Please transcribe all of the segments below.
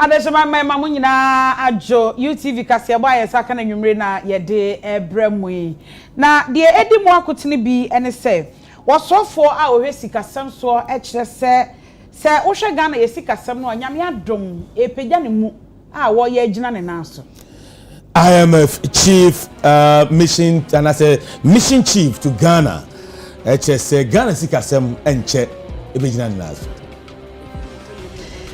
Adesema mema mu nyina ajo UTV kase abo ayesa kana nwumre na yede ebremu yi na de edi mu akotene bi ene se wosofo a ohwe sikasem so ekire se wohwe Ghana ye sikasem no nyame adom epegya ne mu a wo ye agina ne nanso IMF chief mission and I say mission chief to Ghana ekire se Ghana sikasem enche ebegina ne nanso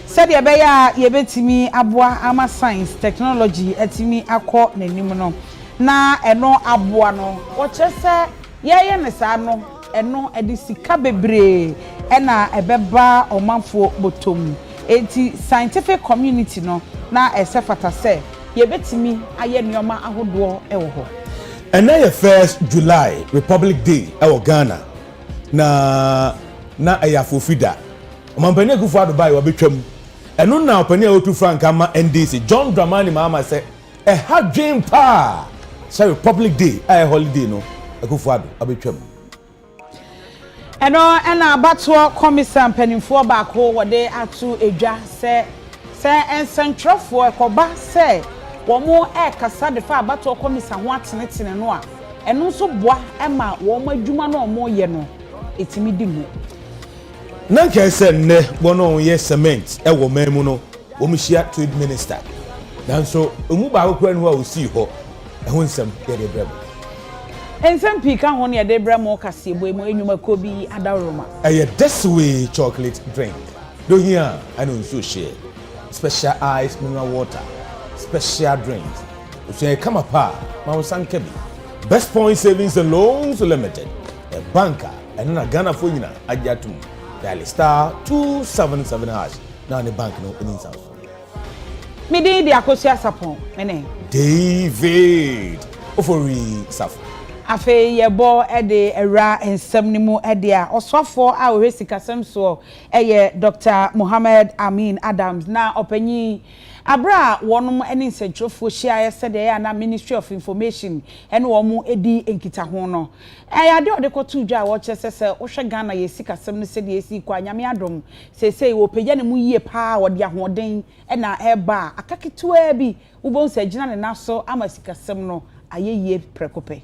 said ya yebetimi aboa ama science technology etimi akọ nanim no na eno aboa no wo chese ye ne sa no eno edisika bebre ena ebeba omanfo botom enti scientific community no na esefata se yebetimi aye nneoma ahodo ewo ho ena ye 1st July Republic Day ewo Ghana na ayafofida omampani akufu adubai wabetwam eno na opani a otu frank ama NDC John Dramani Mahama say a hard dream pa say Republic Day a holiday no akufuado abetwam eno na abato commission panimfo baako wode atu edwa se ensentrofo ekoba se womo kasa de fa abato commission ho atenetene no a eno so boa ema womo adwuma no omo ye no etimi di mu nanka se ne bono ye cement e wo memu no wo mhia trade minister nanso omu ba akokura no a osi ho e ho nsem ye de brem ensem pika ho ne de brem o kase bo emu enwuma ko bi adaroma e this way chocolate drink do here I know so share special ice mineral water special drinks so come up ma wo sanka bi Best Point Savings and Loans Limited a banker and na Ghana for nyina ajatum dial *277# now the bank no opening sound. Me dey akosia sapon mene David ofori safo afe yebo de era ensem ni mu de a osofo a ohwe sikasem so eye Dr. Mohammed Amin Adams na opanyi abra wonum ene nsentrofo hia yesede ya na Ministry of Information ene wo mu edi enkita ho no ade ode kotu dwa wo chesese ohwe Ghana ye sikasem no sede esi kwa nyame adom sesei wo pagya ne mu yie pa wode ahoden ena eba akaketua bi ubon se agina ne naso ama sikasem no ayeye prekope.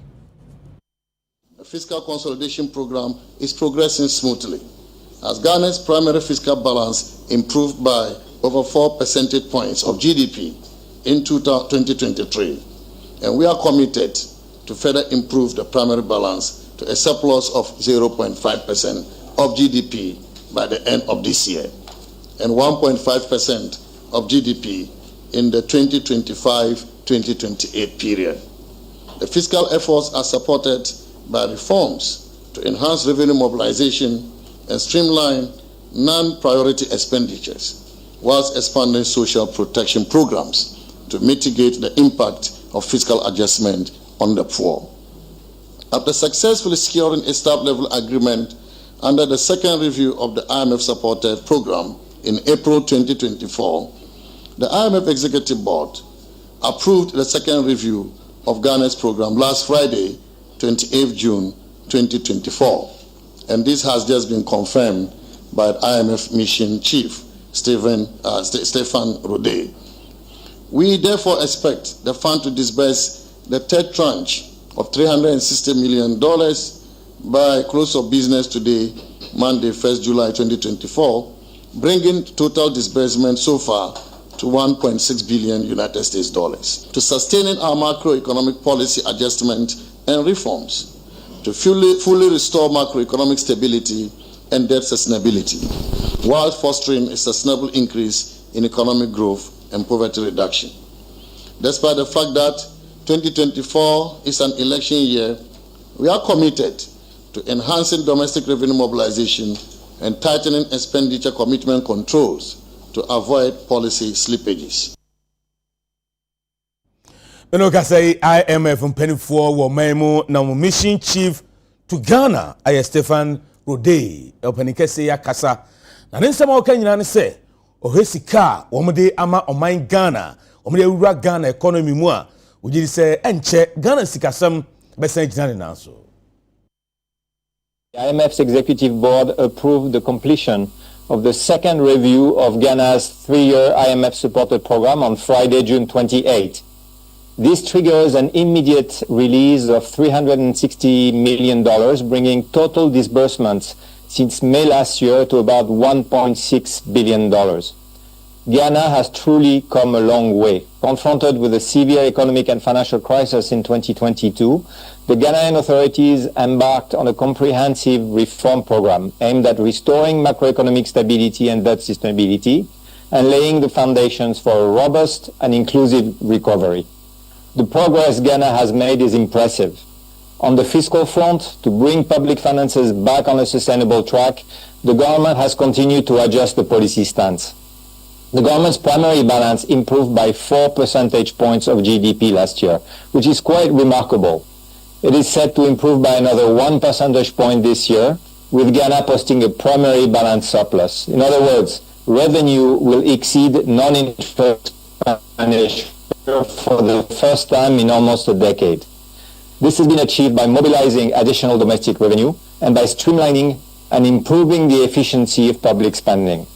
The fiscal consolidation program is progressing smoothly, as Ghana's primary fiscal balance improved by over 4 percentage points of GDP in 2023, and we are committed to further improve the primary balance to a surplus of 0.5% of GDP by the end of this year, and 1.5% of GDP in the 2025-2028 period. The fiscal efforts are supported by reforms to enhance revenue mobilization and streamline non-priority expenditures, whilst expanding social protection programs to mitigate the impact of fiscal adjustment on the poor. After successfully securing a staff-level agreement under the second review of the IMF-supported program in April 2024, the IMF Executive Board approved the second review of Ghana's program last Friday, 28th June 2024, and this has just been confirmed by the IMF Mission Chief, Stefan Rode. We therefore expect the fund to disburse the third tranche of $360 million by close of business today, Monday, 1st July 2024, bringing total disbursement so far to $1.6 billion United States dollars, to sustaining our macroeconomic policy adjustment and reforms, to fully restore macroeconomic stability and debt sustainability, while fostering a sustainable increase in economic growth and poverty reduction. Despite the fact that 2024 is an election year, we are committed to enhancing domestic revenue mobilization and tightening expenditure commitment controls to avoid policy slippages. Eno ka say IMF mpanifo wo memu na mission chief to Ghana aye Stefan Rode opanike say yakasa na nsem o kan nyina ne say ohesika wo mde ama oman Ghana wo mde wura Ghana economy mu a ojiri say enche Ghana sikasem besan gina ne nanso. The IMF's executive board approved the completion of the second review of Ghana's 3-year IMF-supported program on Friday, June 28. This triggers an immediate release of $360 million, bringing total disbursements since May last year to about $1.6 billion. Ghana has truly come a long way. Confronted with a severe economic and financial crisis in 2022, the Ghanaian authorities embarked on a comprehensive reform program aimed at restoring macroeconomic stability and debt sustainability and laying the foundations for a robust and inclusive recovery. The progress Ghana has made is impressive. On the fiscal front, to bring public finances back on a sustainable track, the government has continued to adjust the policy stance. The government's primary balance improved by 4 percentage points of GDP last year, which is quite remarkable. It is set to improve by another 1 percentage point this year, with Ghana posting a primary balance surplus. In other words, revenue will exceed non-interest expenditure for the first time in almost a decade. This has been achieved by mobilizing additional domestic revenue and by streamlining and improving the efficiency of public spending.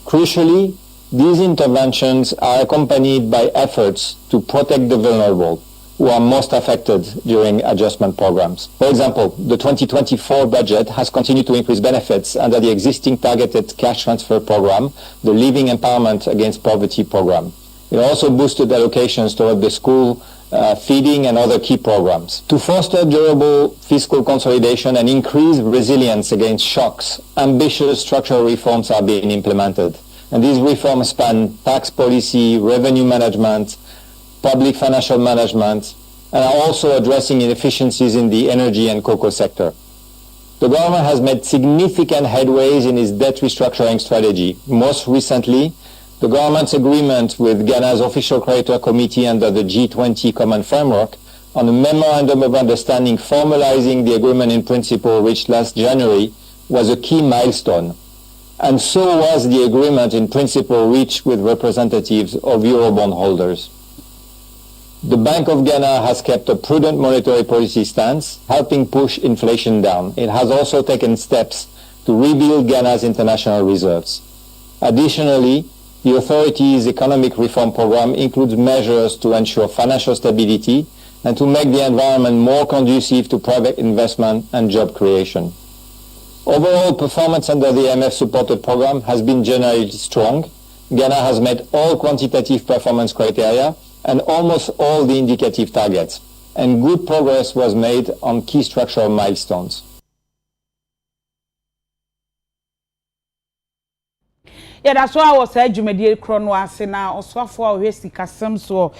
Crucially, these interventions are accompanied by efforts to protect the vulnerable, who are most affected during adjustment programs. For example, the 2024 budget has continued to increase benefits under the existing targeted cash transfer program, the Living Empowerment Against Poverty program. It also boosted allocations toward the school feeding and other key programs. To foster durable fiscal consolidation and increase resilience against shocks, ambitious structural reforms are being implemented. And these reforms span tax policy, revenue management, public financial management, and are also addressing inefficiencies in the energy and cocoa sector. The government has made significant headways in its debt restructuring strategy. Most recently, the government's agreement with Ghana's official creditor committee under the G20 Common Framework on a memorandum of understanding formalizing the agreement in principle reached last January was a key milestone. And so was the agreement in principle reached with representatives of Eurobond holders. The Bank of Ghana has kept a prudent monetary policy stance, helping push inflation down. It has also taken steps to rebuild Ghana's international reserves. Additionally, the authorities' economic reform program includes measures to ensure financial stability and to make the environment more conducive to private investment and job creation. Overall performance under the IMF-supported program has been generally strong. Ghana has met all quantitative performance criteria and almost all the indicative targets, and good progress was made on key structural milestones. Yeah, that's why I was saying Jumedi Krono Asena, Oswafo Resi Kasem so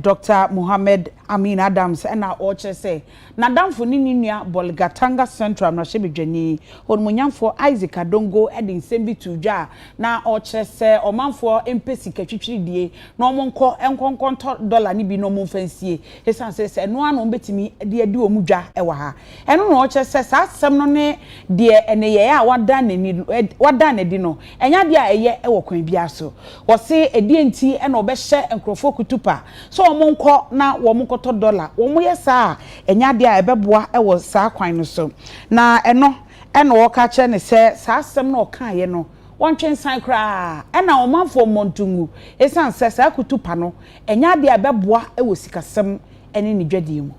Dr. Mohammed Amin Adams and our Oche say. Nadam for Ninia Bolgatanga Central Nashebi Jenny, on Munyam Isaac Adongo Edin Sembi Tuja, na Oche say, or man for Empesi Kachichi die, no monko $1 nibi no mon fancy. His son says, no one on betimi, dear duo muja ewaha. And on Oche says, some none dear and a what done edino, and dia eye e wo kwan bia so wo se edienti e na obehye enkrofo kutupa so omonko na wo monkoto $1 wo moye saa enya dia ebeboa e wo saa kwan no so na eno e na wo ka che ne se saa asem na o kan ye no wontwen san kra e na omanfo montungu esan se saa kutupa no enya dia ebeboa e wo sikasem ene ni dwadie mu.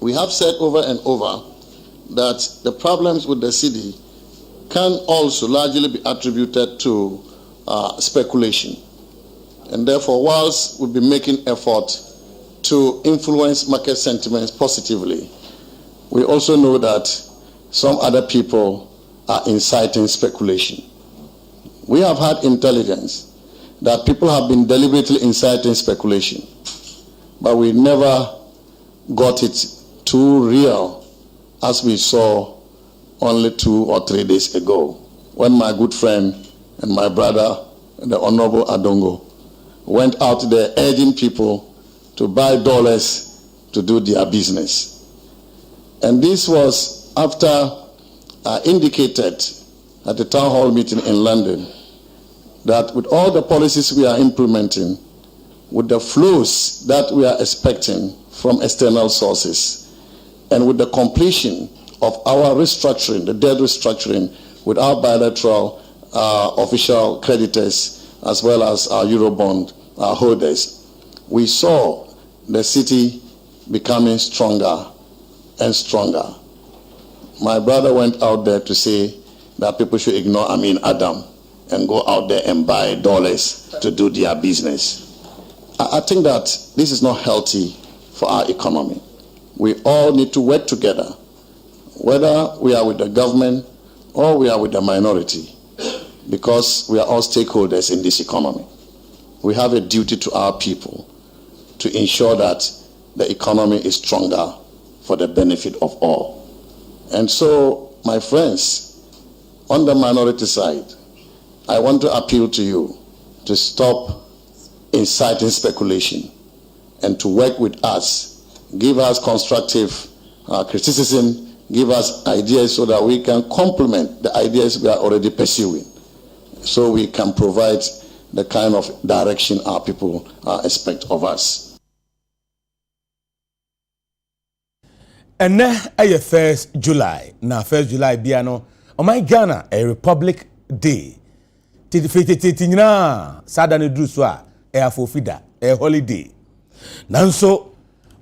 We have said over and over that the problems with the city can also largely be attributed to speculation. And therefore, whilst we'll be making effort to influence market sentiments positively, we also know that some other people are inciting speculation. We have had intelligence that people have been deliberately inciting speculation, but we never got it too real as we saw only 2 or 3 days ago, when my good friend and my brother, the Honorable Adongo, went out there urging people to buy dollars to do their business. And this was after I indicated at the town hall meeting in London that with all the policies we are implementing, with the flows that we are expecting from external sources, and with the completion of our restructuring, the debt restructuring, with our bilateral official creditors as well as our Eurobond holders. We saw the city becoming stronger and stronger. My brother went out there to say that people should ignore Amin Adam and go out there and buy dollars to do their business. I think that this is not healthy for our economy. We all need to work together, whether we are with the government or we are with the minority, because we are all stakeholders in this economy. We have a duty to our people to ensure that the economy is stronger for the benefit of all. And so, my friends, on the minority side, I want to appeal to you to stop inciting speculation and to work with us. Give us constructive criticism, give us ideas so that we can complement the ideas we are already pursuing, so we can provide the kind of direction our people expect of us. And now, 1st July. Now, 1st July, Biano, oh my Ghana, a Republic Day. Titina, Sadani Druswa, a Fofida, a holiday. Nanso,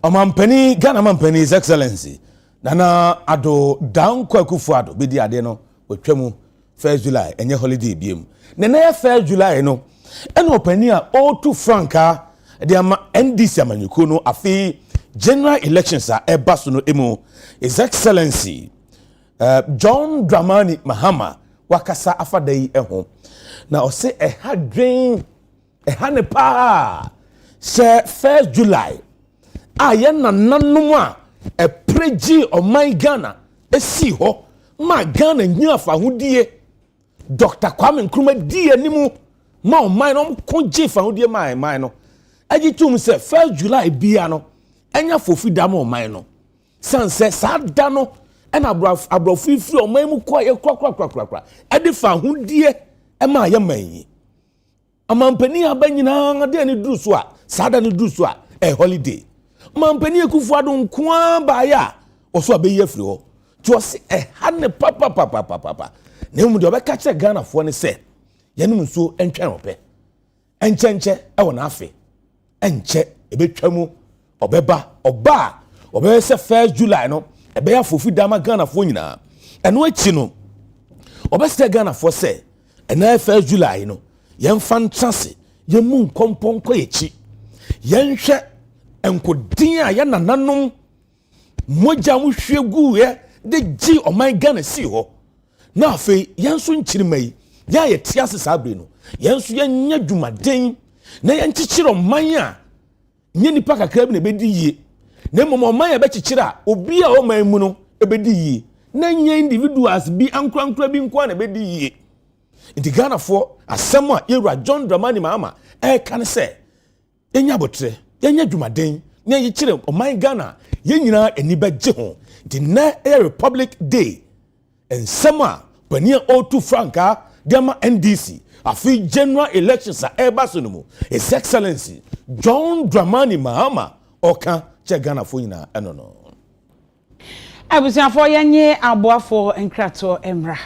Omampeni, Ghana Mampeni, His Excellency. Nana Ado, down Kwakufuado, Bidi Adeno, with Tremu, 1st July, and your holiday beam. Nana 1st July, no, and openia, all too franca, the NDC Amanukuno, a fee. General elections are Ebasuno Emo, His Excellency John Dramani Mahama, Wakasa Afadei Eho. Now say a hard drain, a hanepa, say 1st July. Ayana nanuma, a preji of my Ghana, a siho, my Ghana nyafa hudie, Dr. Kwame Nkrumah die nimu, ma mine on konje fa hudie my mine. Ajitum say 1st July biano. Enya fofi damo o man no sanse sa da no ena abrofi fi o man mu kwa ye kwa e de fa hundie e ma ye man amampani abanyina de ni duru so a sa da ni duru so a holiday amampani ekufu ado nko ba ya o so abeyi afiri ho to se ha ne papa ne mu de obeka che Ghana fo ne se ye num so entwen ope enchenche e wona afe enche ebetwamu Obeba, Obe se 1st July no, ebe ya fofi dama Ghana fo nyina. Eno echi no, Obe se Ghana fo se, ena 1st July no, yen fan chance, yen mu nkompon ko echi. Yen hwe enkodin a ya nananom moja mu hwegu ye de gi oman Ghana si ho. Na afi yen so nchiri mai, ya ye tiase sabre no. Yen so yen nya dwumaden, na yen chichiro oman a nye nipa kakra bi na ebedi yie na mmom oman ya bechichira obi a oman mu no ebedi yie na nye individuals bi ankrankra bi nko na ebedi yie nti Ghana fo asem a yewura John Dramani Mahama kan se enya botre enya dwumaden na yichire oman Ghana yenyina eni beje ho nti na Republic Day ensem a pania O2 franka diama NDC afi general elections are Ebasunumu. His Excellency John Dramani Mahama Oka che Ghana fo nyina enono. Abusiafo yenye aboafo enkrato emra.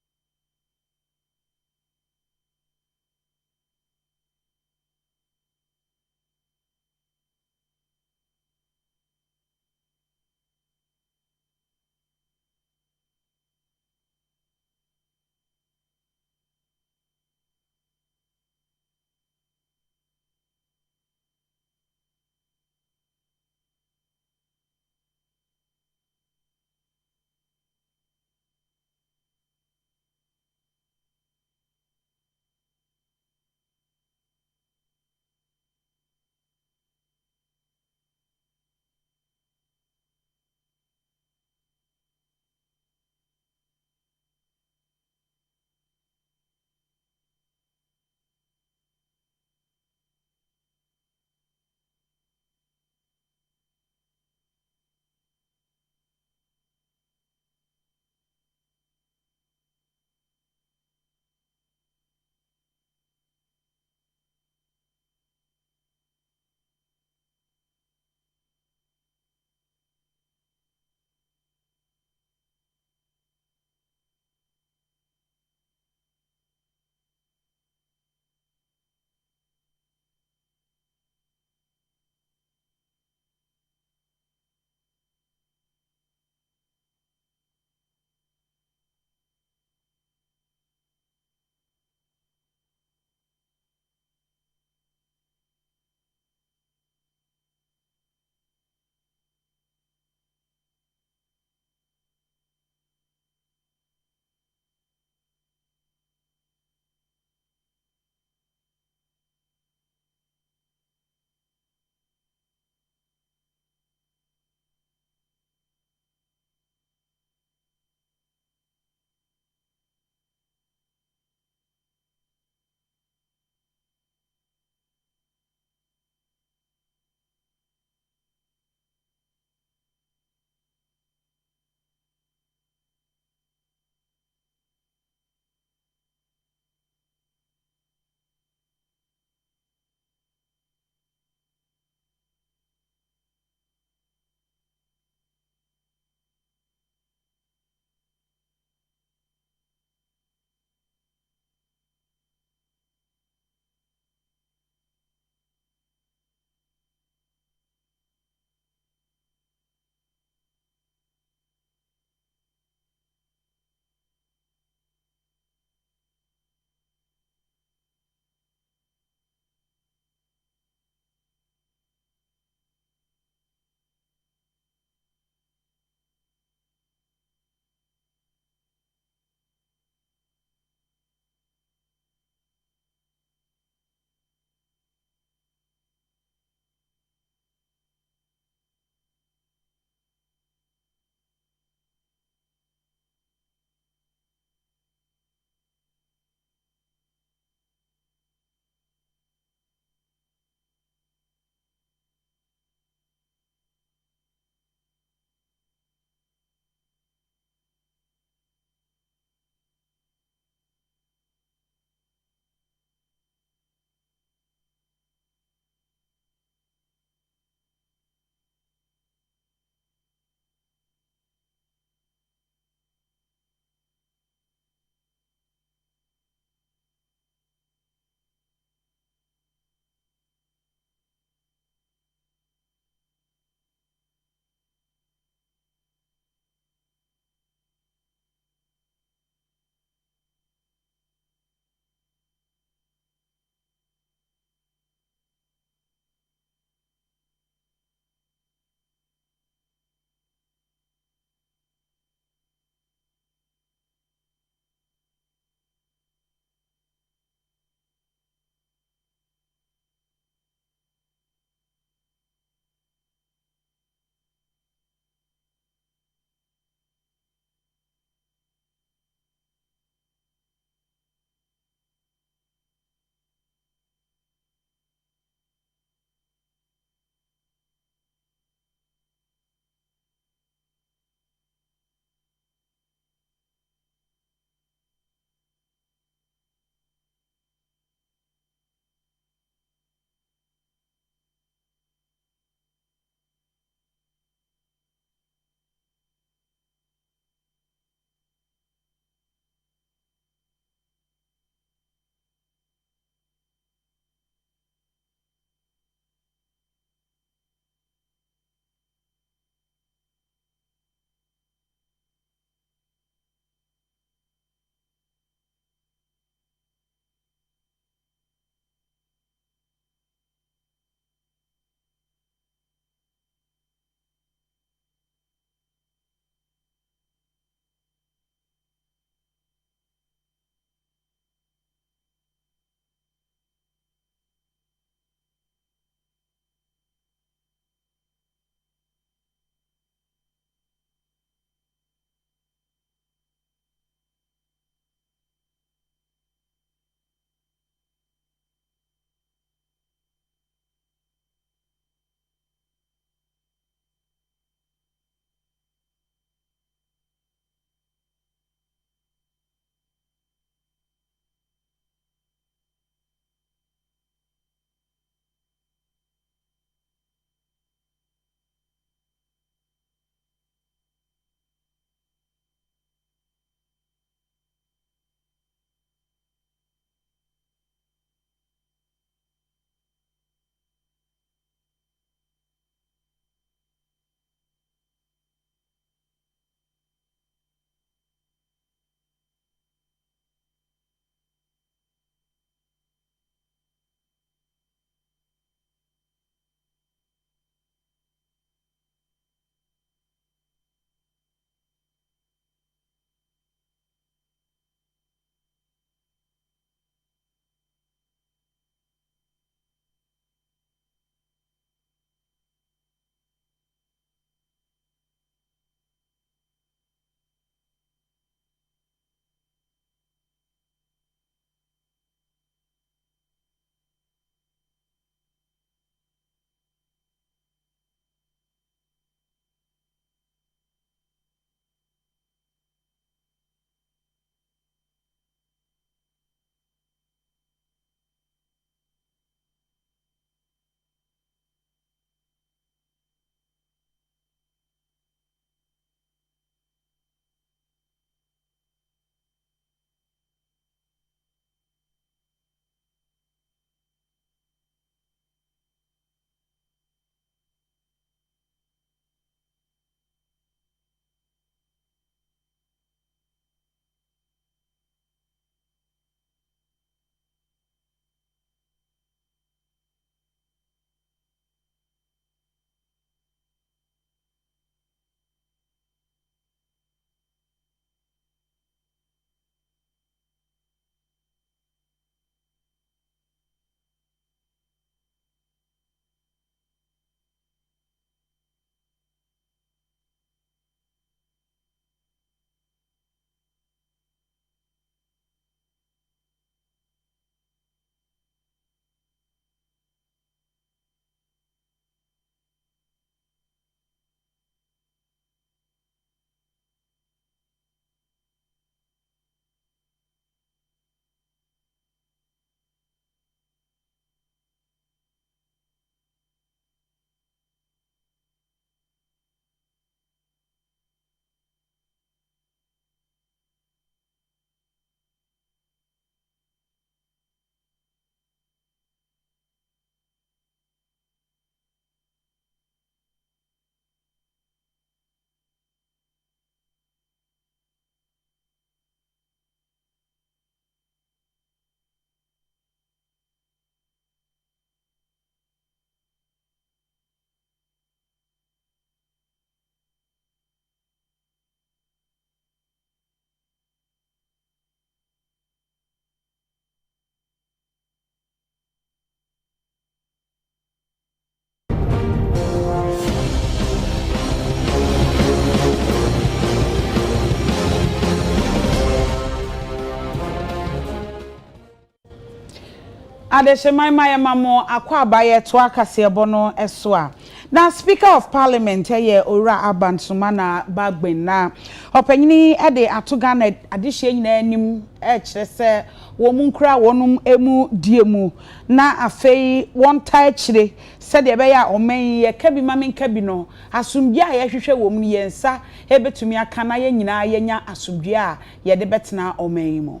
Adeshemai Mayamamo akwa abaye to akase bono eso a. Na Speaker of Parliament ye Ora Abansuma na Bagben na opanyini e de atoga na adehye nyina anim e kire se wo munkura wonum emu diemu na afei won tai kire se de be ya omen ye kabi mamen kabi no asumdwe a ye hwehwe wo mu ye nsa e betumi aka na ye nyina ye nya asumdwe a ye de betena omen mu.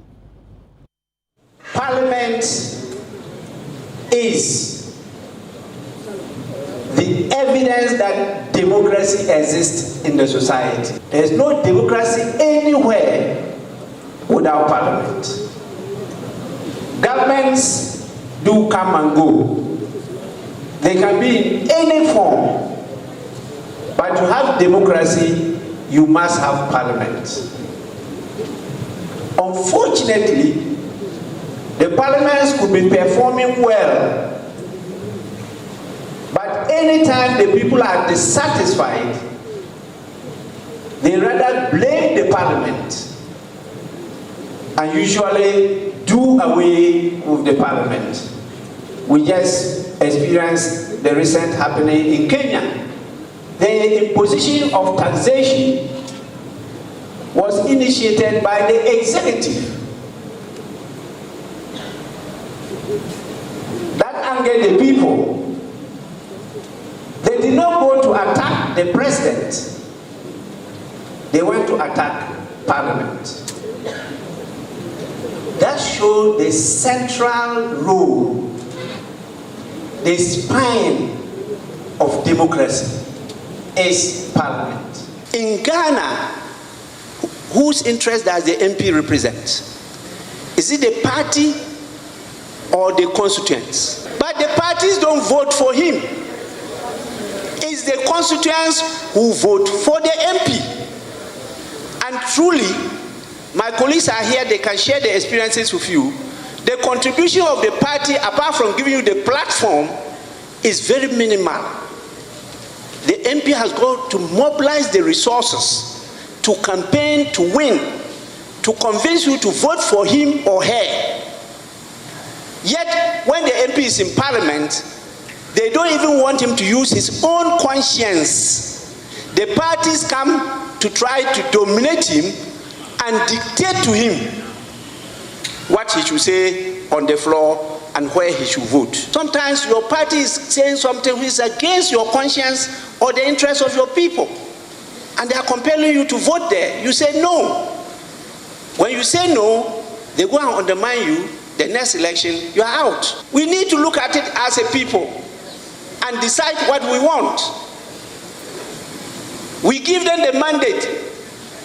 Parliament is the evidence that democracy exists in the society. There is no democracy anywhere without parliament. Governments do come and go. They can be in any form. But to have democracy, you must have parliament. Unfortunately, the parliaments could be performing well, but anytime the people are dissatisfied, they rather blame the parliament and usually do away with the parliament. We just experienced the recent happening in Kenya. The imposition of taxation was initiated by the executive. That angered the people. They did not go to attack the president. They went to attack parliament. That showed the central role, the spine of democracy is parliament. In Ghana, whose interest does the MP represent? Is it the party or the constituents? But the parties don't vote for him. It's the constituents who vote for the MP. And truly, my colleagues are here, they can share their experiences with you. The contribution of the party, apart from giving you the platform, is very minimal. The MP has got to mobilize the resources to campaign, to win, to convince you to vote for him or her. Yet, when the MP is in parliament, they don't even want him to use his own conscience. The parties come to try to dominate him and dictate to him what he should say on the floor and where he should vote. Sometimes your party is saying something which is against your conscience or the interests of your people, and they are compelling you to vote there. You say no. When you say no, they go and undermine you. The next election, you are out. We need to look at it as a people and decide what we want. We give them the mandate.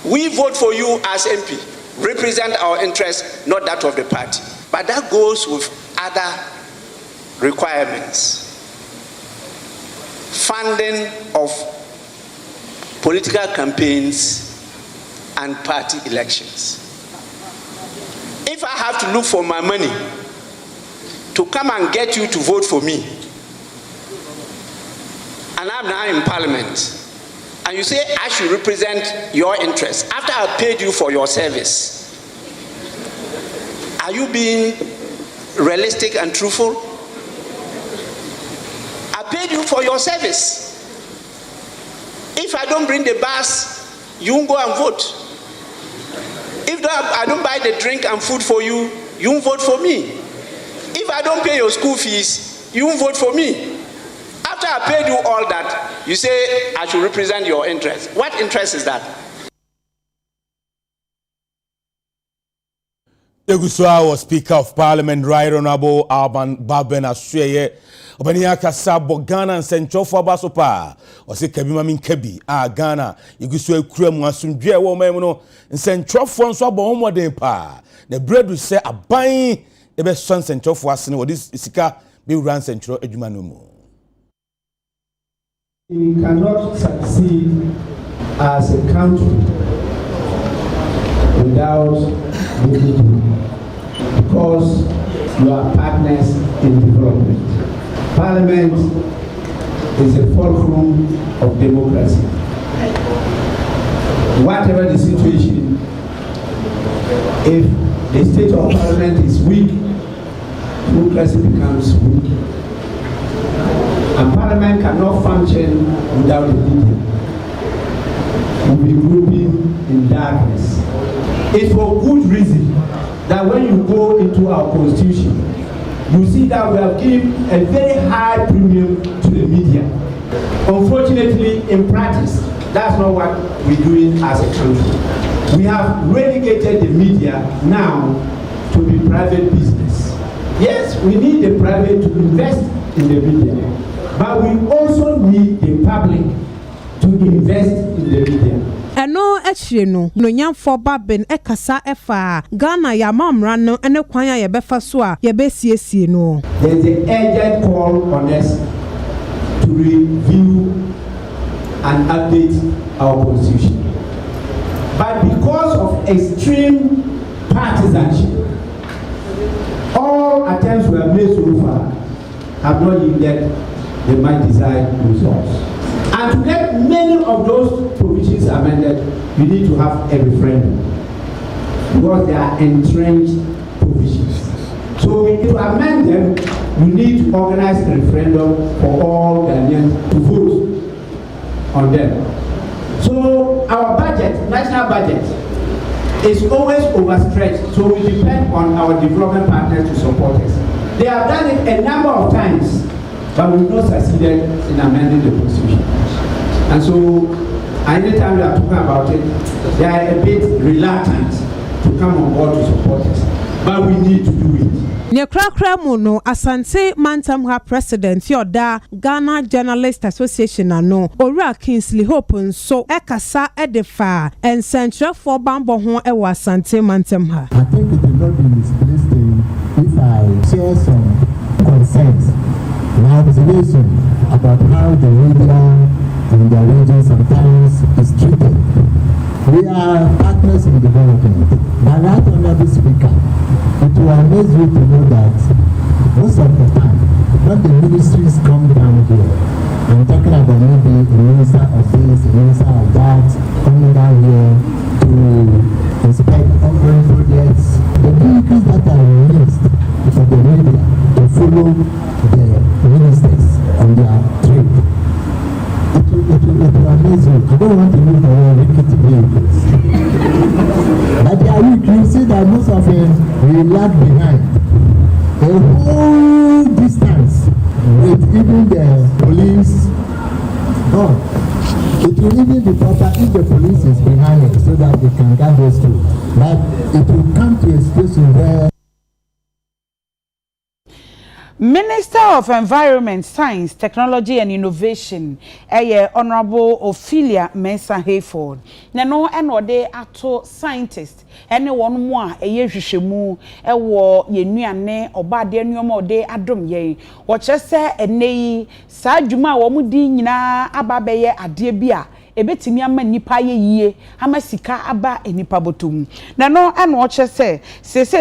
We vote for you as MP. Represent our interests, not that of the party. But that goes with other requirements. Funding of political campaigns and party elections. If I have to look for my money to come and get you to vote for me, and I'm now in parliament, and you say I should represent your interests after I paid you for your service, are you being realistic and truthful? I paid you for your service. If I don't bring the bus, you won't go and vote. If I don't buy the drink and food for you, you won't vote for me. If I don't pay your school fees, you won't vote for me. After I paid you all that, you say I should represent your interest. What interest is that? Egusua was Speaker of Parliament, Right Honorable Alban Baben Asweye. Obania kasa bo Ghana nsentwofo abasopa o se kabi mamin kabi a Ghana Egusua kura mu asumdwe wo mam no nsentwofo nso abo homoden pa na bredu se aban e be so nsentwofo asene wo dis sika be ran nsentwo adwuma no mu. We cannot succeed as a country without unity because you are partners in development. Parliament is a fulcrum of democracy. Whatever the situation, if the state of parliament is weak, democracy becomes weak. And Parliament cannot function without the media. We'll be grouping in darkness. It's for good reason that when you go into our constitution, you see that we have given a very high premium to the media. Unfortunately, in practice, that's not what we're doing as a country. We have relegated the media now to be private business. Yes, we need the private to invest in the media, but we also need the public to invest in the media. Eno echire no nyamfo baben ekasa efa Ghana ya mamra no ene kwan ya befa so a ye besiesie no. There is an urgent call on us to review and update our constitution. But because of extreme partisanship, all attempts we have made so far have not yielded the much desired results. And to get many of those provisions amended, you need to have a referendum because they are entrenched provisions. So to amend them, you need to organize a referendum for all Ghanaians to vote on them. So our budget, national budget, is always overstretched. So we depend on our development partners to support us. They have done it a number of times, but we've not succeeded in amending the constitution. And so, anytime we are talking about it, they are a bit reluctant to come on board to support us. But we need to do it. Nyekrakra muno Asante Mantamha President Yoda Ghana Journalist Association ano Ora Kingsley Hope nso ekasa edefa and Central for Bambo ho ewa Asante Mantamha. I think it will not be misplaced if I share some concerns and observation about how the media in the region sometimes is treated. We are partners in development. But right honorable speaker, it will amaze you to know that most of the time, when the ministries come down here, I'm talking about maybe the minister of this, the minister of that, coming down here to inspect ongoing projects, the vehicles that are released for the media to follow the ministers on their trip. It will amaze you. I don't want to use the word rickety vehicles. But they are weak. You see that most of them we lag behind. A whole distance with even the police. No. It will even be proper if the police is behind it so that they can guide those two. But it will come to a situation where Minister of Environment, Science, Technology and Innovation, Honorable Ophelia Mensah Hayford. Nano enode ato scientist, one more hwehwemu ewo yenuane obade anuoma ode adom ye. Wochese eneyi saa dwuma a wo mudi nyina ababeye ade bia ebetimi ama nipa ye yie ama sika aba enipa botom na no ana o che se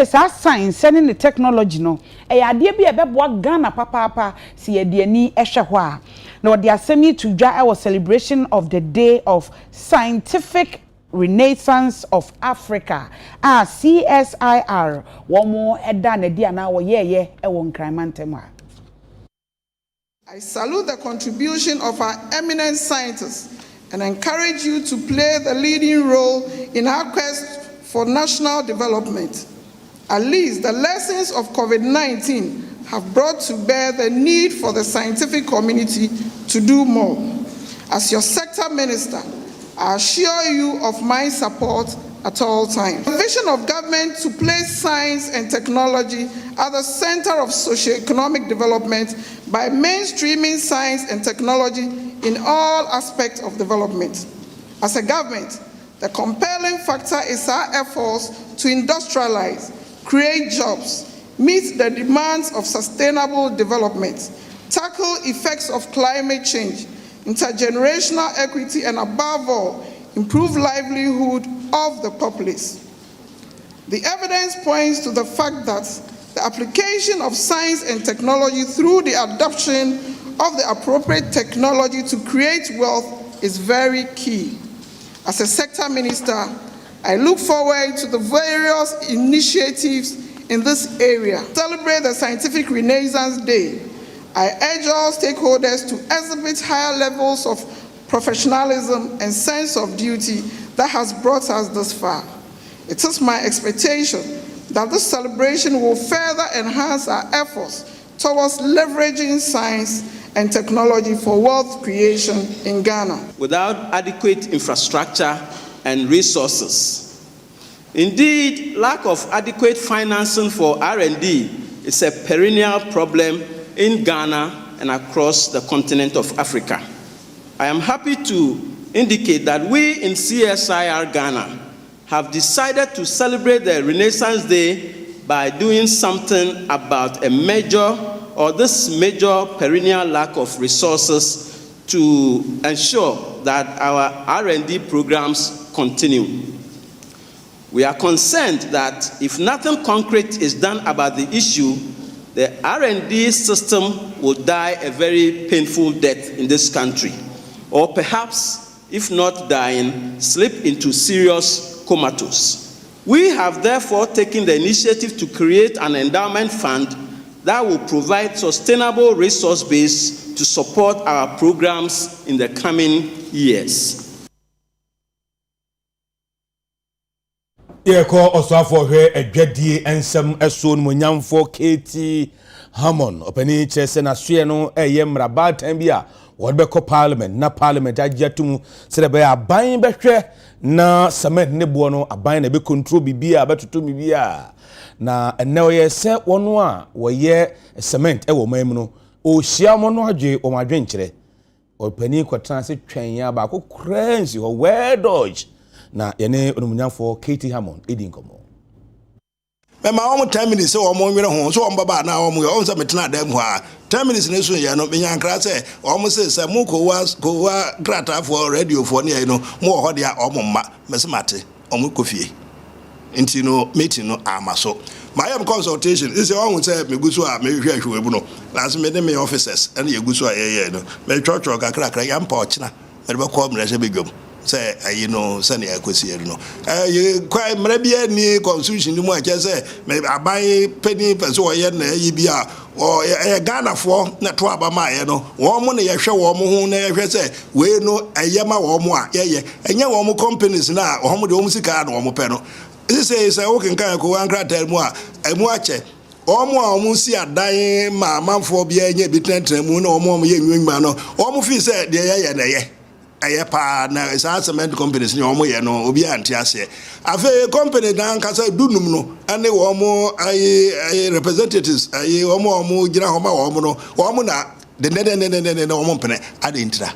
sa science ne ne technology no ade bi ebeboa Ghana papa si ye de ani ehwe ho a na de asemi to dwa our celebration of the Day of Scientific Renaissance of Africa CSIR womo eda na dia na wo ye ewo nkramantem a. I salute the contribution of our eminent scientists and encourage you to play the leading role in our quest for national development. At least the lessons of COVID-19 have brought to bear the need for the scientific community to do more. As your sector minister, I assure you of my support at all times. The vision of government to place science and technology at the center of socio-economic development by mainstreaming science and technology in all aspects of development. As a government, the compelling factor is our efforts to industrialize, create jobs, meet the demands of sustainable development, tackle effects of climate change, intergenerational equity, and above all, improve livelihood of the populace. The evidence points to the fact that the application of science and technology through the adoption of the appropriate technology to create wealth is very key. As a sector minister, I look forward to the various initiatives in this area. Celebrate the Scientific Renaissance Day. I urge all stakeholders to exhibit higher levels of professionalism and sense of duty that has brought us this far. It is my expectation that this celebration will further enhance our efforts towards leveraging science and technology for wealth creation in Ghana. Without adequate infrastructure and resources. Indeed, lack of adequate financing for R&D is a perennial problem in Ghana and across the continent of Africa. I am happy to indicate that we in CSIR Ghana have decided to celebrate the Renaissance Day by doing something about this major perennial lack of resources to ensure that our R&D programs continue. We are concerned that if nothing concrete is done about the issue, the R&D system will die a very painful death in this country, or perhaps, if not dying, slip into serious comatose. We have therefore taken the initiative to create an endowment fund that will provide sustainable resource base to support our programs in the coming years. Yeko osafo hwe adwadie ensem eso no monyamfo KT Hammond opani chese na hwe no eye mrabatan bia wodbeko parliament na parliament agiatum se be aban behwe na cement ne bo no aban na be control bibia betoto bibia na ene ye se wono a woye cement e wo mam no o hia mo no adwe o madwen kire opani kwatran se twen ya ba ko crazy ho we dodge na yene onumunyanfo KT Hammond edi nkomo mema omo 10 minutes so omo nwere ho so omo baba na omo yo onza metena da mu ha 10 minutes ne so ye no menya nkra se omo se mu ko wa grata for radio for ne no mu ho de a omo ma mesemate omo kofie nti no meeting no amaso my consultation is the one say me guso a me hwe hwe bu no last me me officers and ye guso a ye no me twotwo kakra ya mpa ochina me be ko mre se begum say sani akosi no kwai mrabia ni constitution mu ache say me aban pani peso ye na yi bia o Ghana fo na to abama ye no wo mo na ye hwe wo mo ho na ye hwe say we no ayema wo mo a ye enye wo mo companies na wo mo de wo mo sika na wo mo pe no say wo kan ko ankra tel mu a emu ache omo a omo si adan ma manfo bia enye bitentren mu na omo ye nwenwa no omo fi say de ye na ye ayepa na cement companies ni omo ye no obi anti ase afa company dan kasa dunum no ane wo mo aye representatives aye omo gira ho ma wo no wo na de ne omo pene ade intira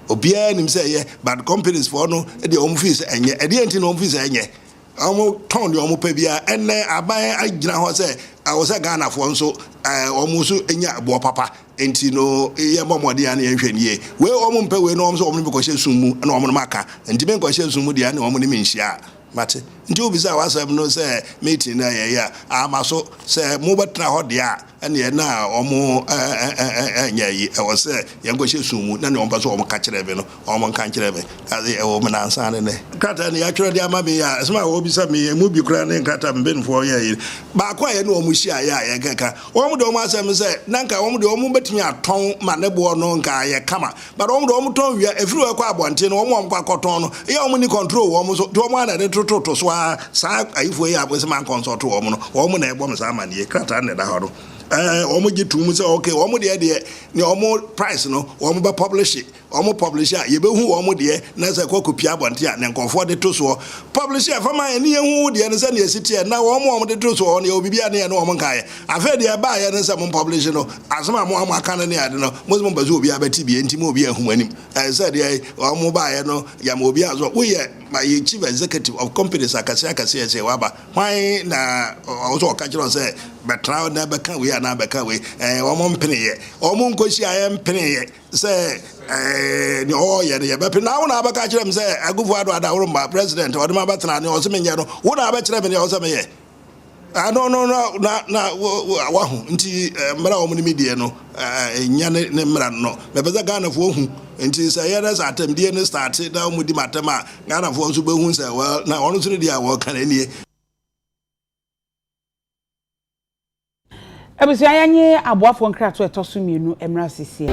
obi anim say ye but companies for no de omo fees enye ade anti no omo fees enye omo ton de omo pa bia ene aban agira ho say awose Ghana for nso omo so enya bo papa enti no ye momode ya na ye hwaniye we omo mpa we no omo so omo be ko hye sumu na omo maka enti me ko hye sumu de ya na omo ne menhia mate nti obi say wasam no say meeting na ye ya amaso say mo betra ho de ya ene na omo enya yi e wo say ye ko hye sumu na ne omo so omo ka kire be no omo kan kire be ade e wo me na ansa ne kata ne ya kire de ama me ya sma obi say me mu bi kura ne kata mbenfo ye ba kwa ye na omo hia ya ye kaka omo de omo asam say nanka omo de omo betimi aton ma ne bo no nka ye kama but omo de omo ton wia efiri we kwa abonte no omo kwa koton no ye omo ni control omo so de omo ana de toto so sa ayifo ye abose man consult omo no omo na egbo msa amane krata ne da horo omo gitu say okay omo de ne omo price no omo ba publish ye be hu omo de na say kokopia abonte a ne nkofo de to so publish fa man ne ye hu de ne say ne sitie na omo de to so ne obibia ne omo nkae afa de ba ye ne say mo publish no asema mo aka ne ade no mo bazu obi abati bi enti mo obi ahum anim say de omo ba ye no ya mo obi azo wo ye my chief executive of companies akase say waba why na also ka kiro say betra na beka we na beka we omo mpene ye omo nkosi aye mpene ye say ni o ye ne be na wona beka kiro me say agufu ado ada urumba president o de ma betna ne o se menye no wona be kire me ne o se me ye no na wa hu nti mra omo ni media no nya ne mra no me be za Ghana fo hu nti say ye na satem die ne start da omo di matema Ghana fo nso be hu say well na ono so ne dia wo kan ani Ebusua yanye aboafo nkrato etoso mienu emra sisi.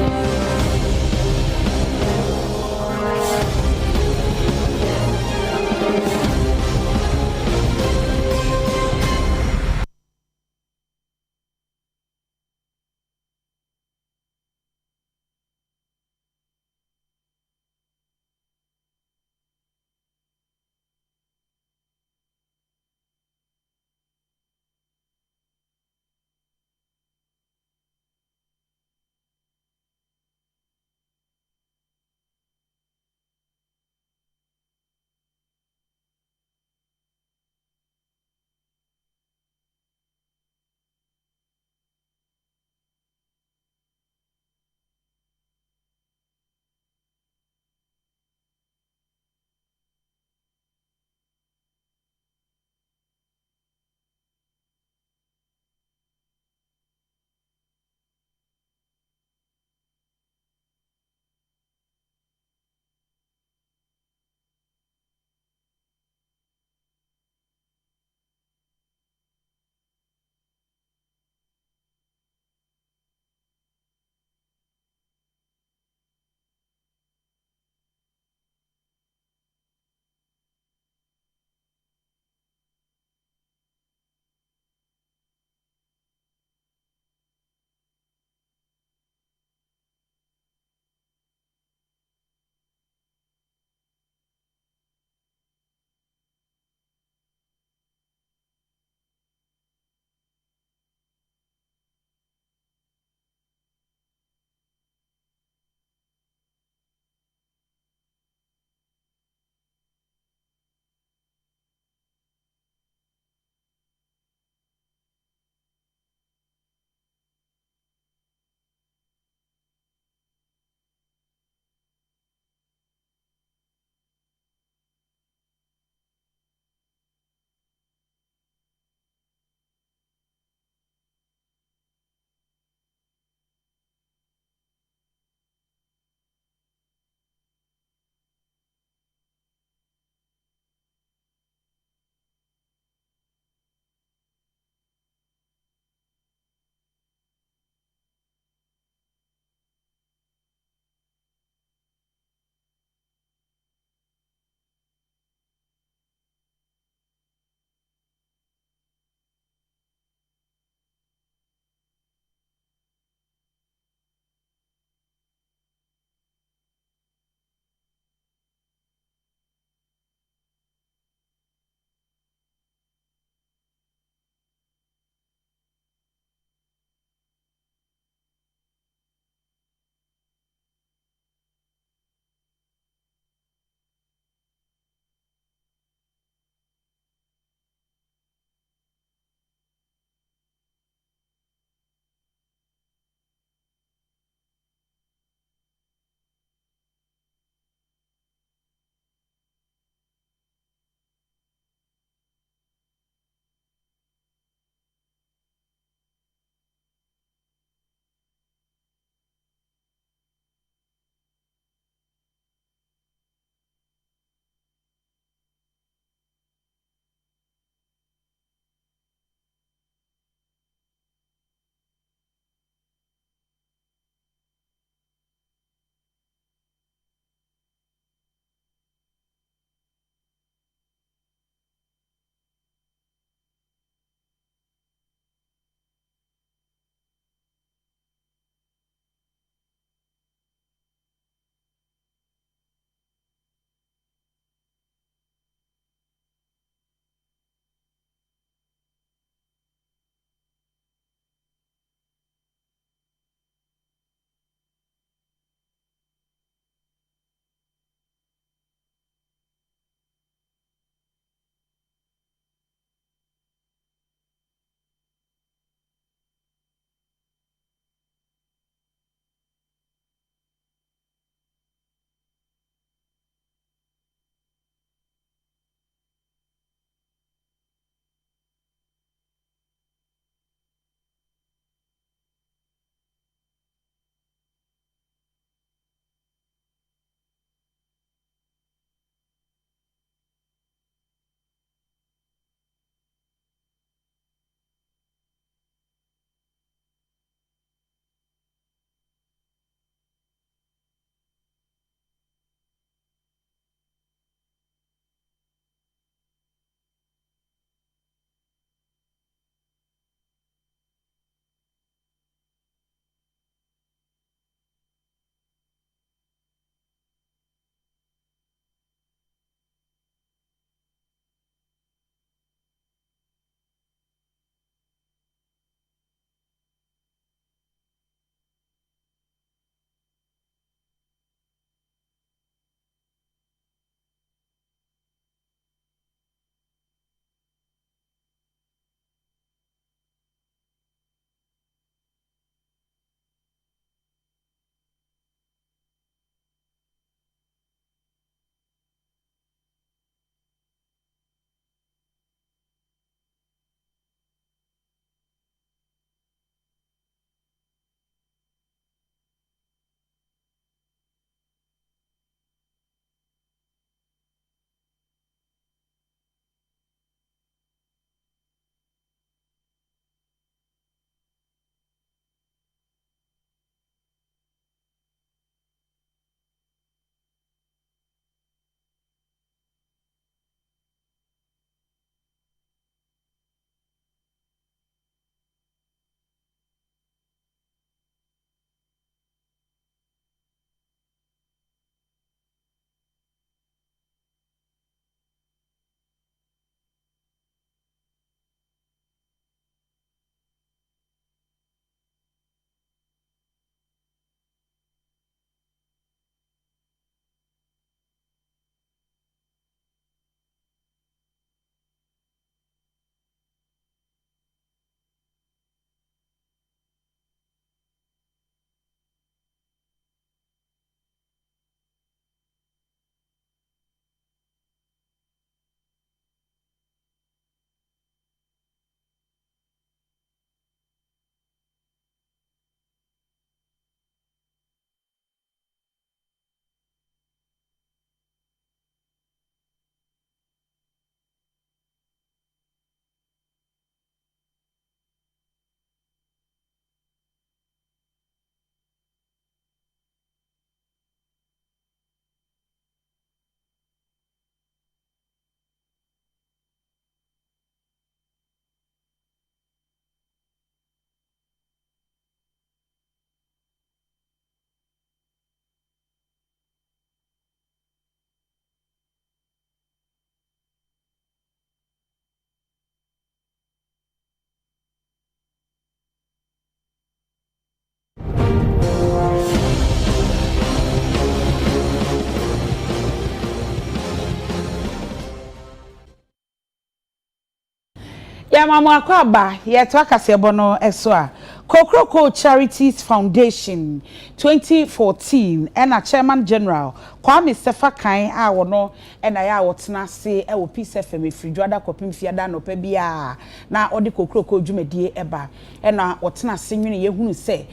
ya mamu akwaba ye to akasebo no eso a Kokroko Charities Foundation 2014 and a Chairman General Kwame Sefakan a wono and aya wotena se e wo Peace FM Fridwada kopim fiada no pa bia na odi Kokroko dwumadie eba e na wotena se nwene ye hunu se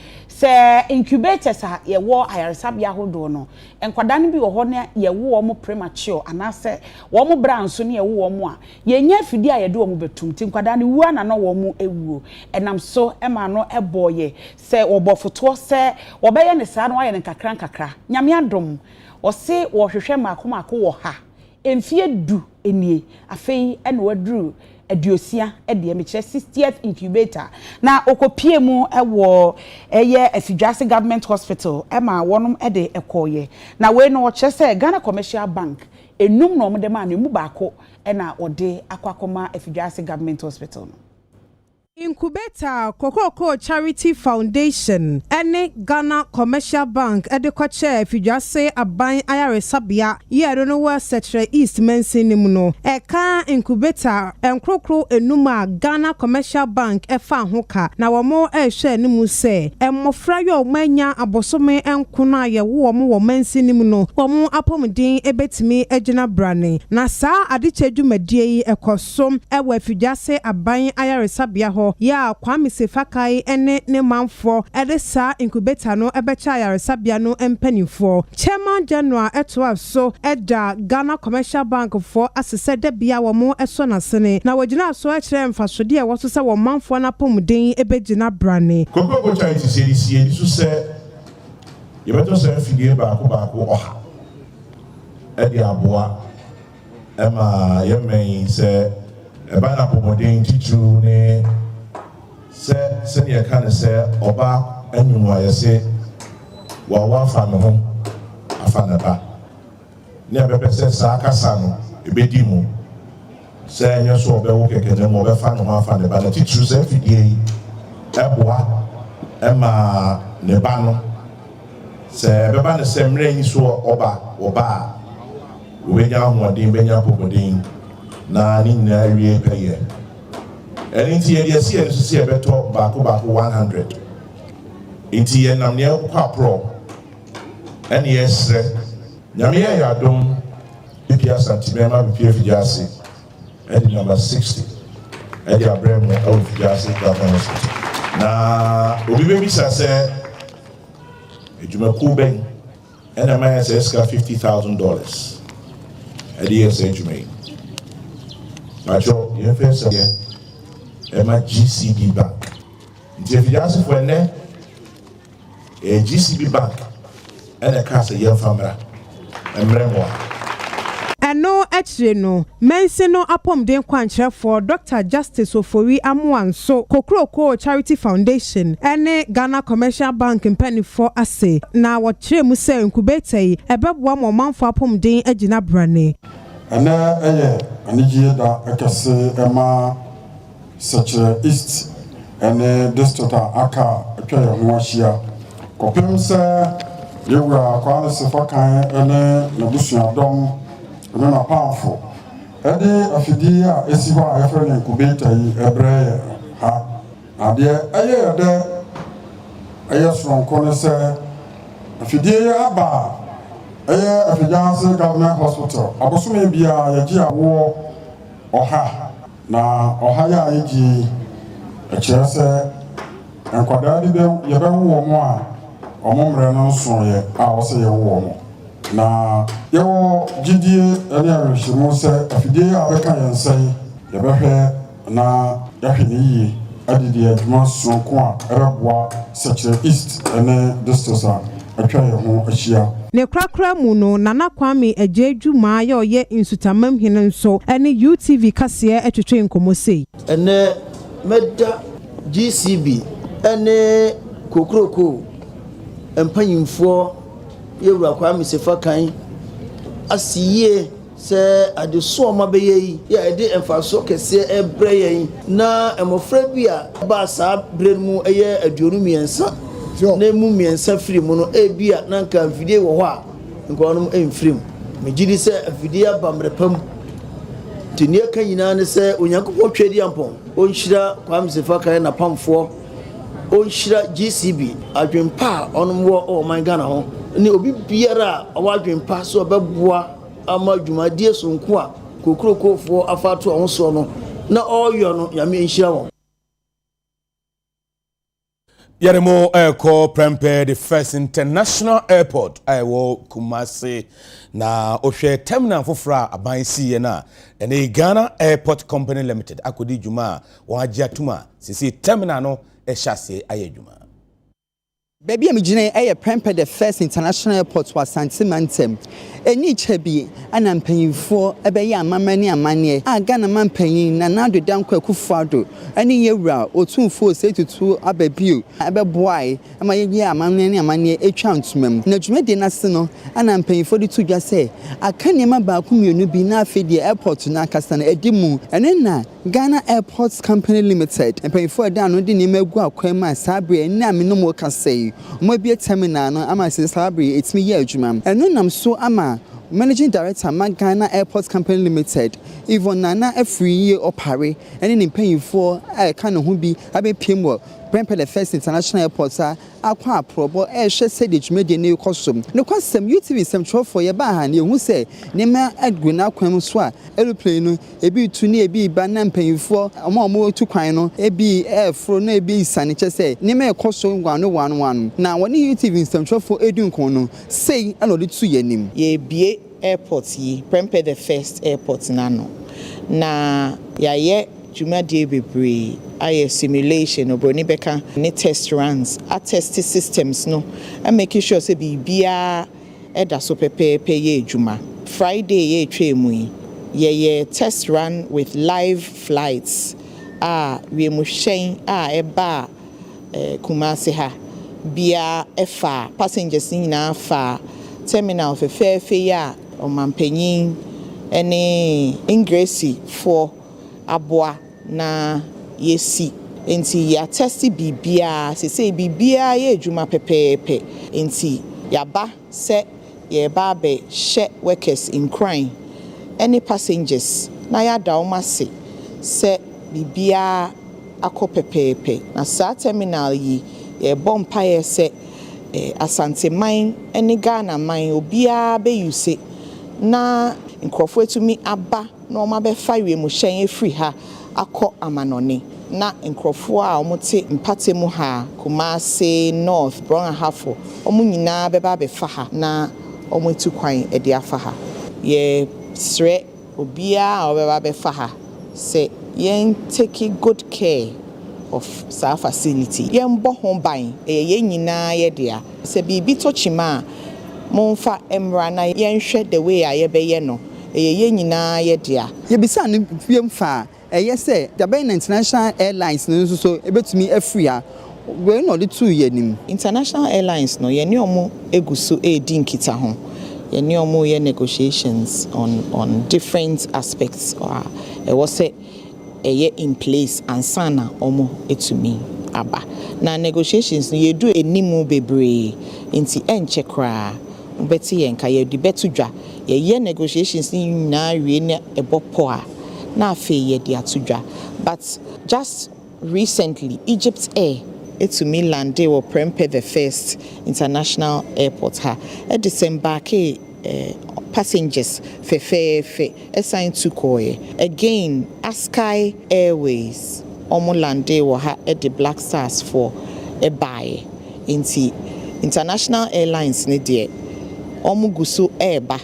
incubators a ye wo ayaresabia hodo no enkwada no bi wo ho ne ye wo mo premature anase wo mo branso ne ye wo mo a ye nya fidi a ye de wo mo betum ti nkwada no wu ana no wo mo ewuo enam so e ma no boye se obofoto se obeye ne saa no aye ne kakra nyame adom o se wo hwehwe makomako wo ha emfie du enie afei ene wadru adiosia de me 60th incubator na okopie mu ewo eye Afidwase government hospital ma wonum de ekoye na we no se Ghana Commercial Bank enum no de ma na mu baako na ode akwakoma Afidwase government hospital no. Incubator Kokroko Charity Foundation ene Ghana Commercial Bank edekwache Afidwase aban ayaresabia ye no wa setre East Mensinim no eka incubator enkrokro enuma Ghana Commercial Bank efa hoka na womo ehwe nimu se emmofra yo manya abosome enkuna ye wo Mensinim no womo apomdin ebetimi agina brane na saa adeche dwumadie yi ekosom ewa Afidwase aban ayaresabia ya Kwame Sefakai ene ne manfo edesa incubator no ebecha yaresabia no empanifo Chairman General eto so eda Ghana Commercial Bank for asese de bia wo mo eso na sene na wagina so ekire mfasode e woso se wo manfo na pomuden ebegina brane Kokroko Charity series ye so se ye beto se fidie baako oha edi aboa ema ye men se eba na pomuden titru ne se ne kan se oba enwunu ayese wa fa me ho afana ba ne abebe se sa akasa no ebedi mu se enye so obewo keke ne mo obe fa no ho afana ba na titru se fidie eboa ema ne ba no se beba ne se mre nyi so oba we nya ho odin benya popodin na ni na wie peye Enti ye si en so se beto baako 100 enti ye nam ne kwa pro en yesre nyame ye adom bipia santimema bipia Afidwase edi number 60 edi abrem no Afidwase government na obi be bisa se ejuma ben en ma se ska $50,000 edi ye se ejuma ajo ye fesa ye Emma GCB Bank. If you ask for a GCB Bank and a castle young family and memoir. Eno etire no mense no apom den kwankyerɛ for Dr. Justice Ofori Amuanso Kokroko Charity Foundation ene Ghana Commercial Bank mpanifo ase na wɔkyerɛ mu sɛ incubator yi ɛbɛboa mo manfo apom den agina brane. Ana eye anigye da ekase ema such East and district aka atwa ho ahia kopem se yewura Kwame Sefakan ene nabusuadom ene na pamfo ede afidi a esi ho a yefre ne incubator yi ebre ha ade aye sonko ne se afidi aba Afidwase government hospital abosome bia yaji awo oha na ohaya eji ekire se enkwada di be ye be wo mo a omomre no so ye a wo se ye wo mo na ye wo gidie ene arehyimu se afidie a beka yensen ye be hwe na yahwe ni yi adidi adwuma sonko a ereboa sekire East ene district a atwa ye ho ahia ne krakra mu no Nana Kwame Ejedwuma ye oye insutamam hene nso ene UTV kase etwetwe nkomo sei ene meda GCB ene Kokroko empanyimfo yewura Kwame Sefakan asiye se adeso ma beye yi ya ede emfaso kese ebreye na emofra bi a ba sa bre mu eye aduonu miensa na emu miensa firi mu no ebia na nka mfidie wo ho a nka onum emfirim megidi se afidie abamrepam tinie kan nyina ne se onyankopɔ twedi ampon onhyira kwam sefakan na pamfo onhyira GCB adwempa onomwo oh my Ghana ho ni obi biara awadwempa so obeboa ama dwumadie sonko a kokrokofo afato ho so no na oyo no yame nhyira won. Yaremo Airco Prempeh, the first international airport Iwo Kumasi na ohwe terminal fofra abansi na ene Ghana Airport Company Limited akodi djuma wa agiatuma sisi terminal no ehase ayedjuma. Baby amigine Prempeh, the first international airport was Santimantem. Eni chebi ana mpanyimfo ebeye amamani amane aga na mampanyin na nado dankwa kufado ani yewura otumfo setutu ababio abeboai ama ye amamani amane etwa ntumam na dwumede nase no ana mpanyimfo de tudwa se aka nema ba ku mienu bi na afedi airport na akasa na edimu ene na Ghana Airports Company Limited mpanyimfo da no de nema gu akwama sabre na ameno mo kasei mo bi terminal no ama se sabre etimi ye adwuma eno nam so ama Managing Director Ghana Airports Company Limited, Yvonne Nana Efriye Opare, and in paying for a kind of hubi, Abe Pimwo, Prempeh, the first international airport, Aqua Probo, Air Sedage made a new costume. No custom, you TV some trouble for your bahan, you who say, Nema Edwin Aquamuswa, aeroplane, a be to near be banan paying for a more to crino, a be air for no be sanitary say, Nema costume 101. Now, when you TV some trouble for Edwin Kono, say, I know the 2 year name. Ye be airport yi Prempeh the first airport nano na yaye dwumadie bebre aye simulation obroni beka ne test runs a test systems no and make sure say bibia eda so pepepe ye dwuma Friday ye twemu ye test run with live flights we mu hyen eba Kumasi ha bia efa passengers nyina fa terminal fefe ya omampanyin ene ingresi for aboa na yesi enti ya testi bibia se bibia ye adwuma pepepe enti yaba se ye ba be she workers in crime any passengers na ya da omase se bibia akọ pepepe na sa terminal yi ye bompa ye se Asante mine ene Ghana mine obia be use na nkrofo etumi aba na o ma be fa wiemu hyen efri ha akọ amanone na nkrofo a omote mpate mu ha Kumasi North Bron Hafo omo nyina be ba be fa ha na omotu kwan e de afa ha ye sre obia o be ba be fa ha se yen take good care of sa facility yen bo ho ban ye nyina ye dia se bibi to chima monfa emra na yen hwe the way a ye be ye no ye nyina ye dia ye bisa no fiem fa yes say the international airlines no so ebetumi afria we no the 2 year nim international airlines no ye ne omo eguso edi nkita ho ye ne omo ye negotiations on different aspects e was say in place and sana omo etumi aba na negotiations ye do enimu bebre inti enche kra ubeti ye nka ye di betudwa ye negotiations ni na wie ne ebopo a na afi ye di atudwa but just recently Egypt Air etumi lande wo Prempeh the first international airport ha e disembark passengers fe assigned to Koye again Askai Airways omolande wo ha at the Black Stars for a buy inti international airlines ne de omuguso eba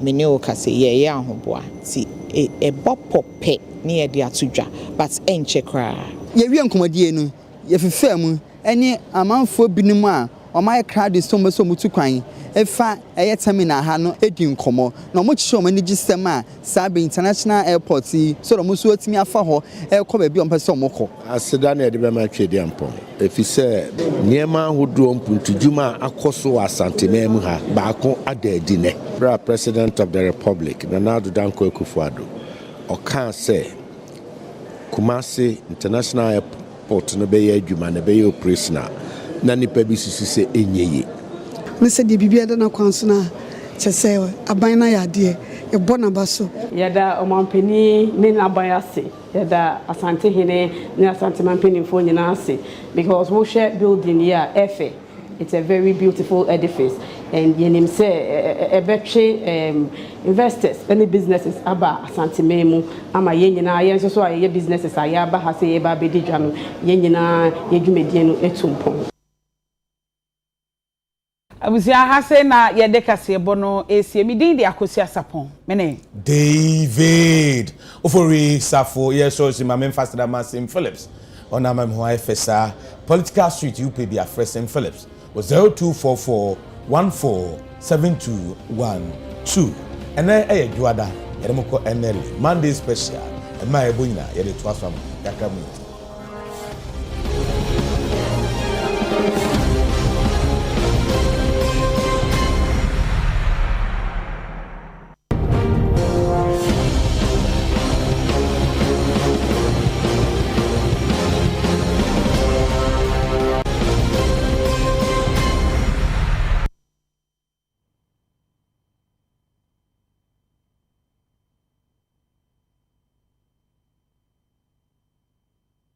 mene o kase ye ahoboa ti e bopo pe ne de atudwa but enche kra ye wi enkomadie no ye fefa mu ene amanfo binim a omai crowd so mutu kwan efa eye terminal ha no edi nkomo na mo chiche omani gisem a sabe international airport so do musu otimi afa ho ekọ ba bi ompese omokọ aseda na ede be ma twedi ampon efise niema hodo mpuntujuma akoso asante memu ha baako adadi ne bra president of the republic Nana Danko Akufo-Addo okan say Kumasi international airport no be adwuma na be operational na nipa bi sisi se enyeye me se de bibia da na kwanso na chese aban na yade ɛbɔ naba so yɛda ɔmampani ne naban ase yɛda asantehene ne asantemanpanimfoɔ nyinaa ase because wohwɛ building here efe it's a very beautiful edifice and yenim say ebetwe investors any businesses aba asanteman mu ama yen nyinaa yen so a ye businesses a ya ba ha say ye ba be di dwa no yen nyinaa ye dwumadie no etumpon abusia ha say na ye de kase bo no esie mi din de akosi asapon mene David ofori safo yes so si mame fast da Masim Phillips ona mame ho afesa political street UP be afresh Phillips was 0244147212 and then juada yedemoko enel Monday special e ma ebo nyina yede to asam yakra mu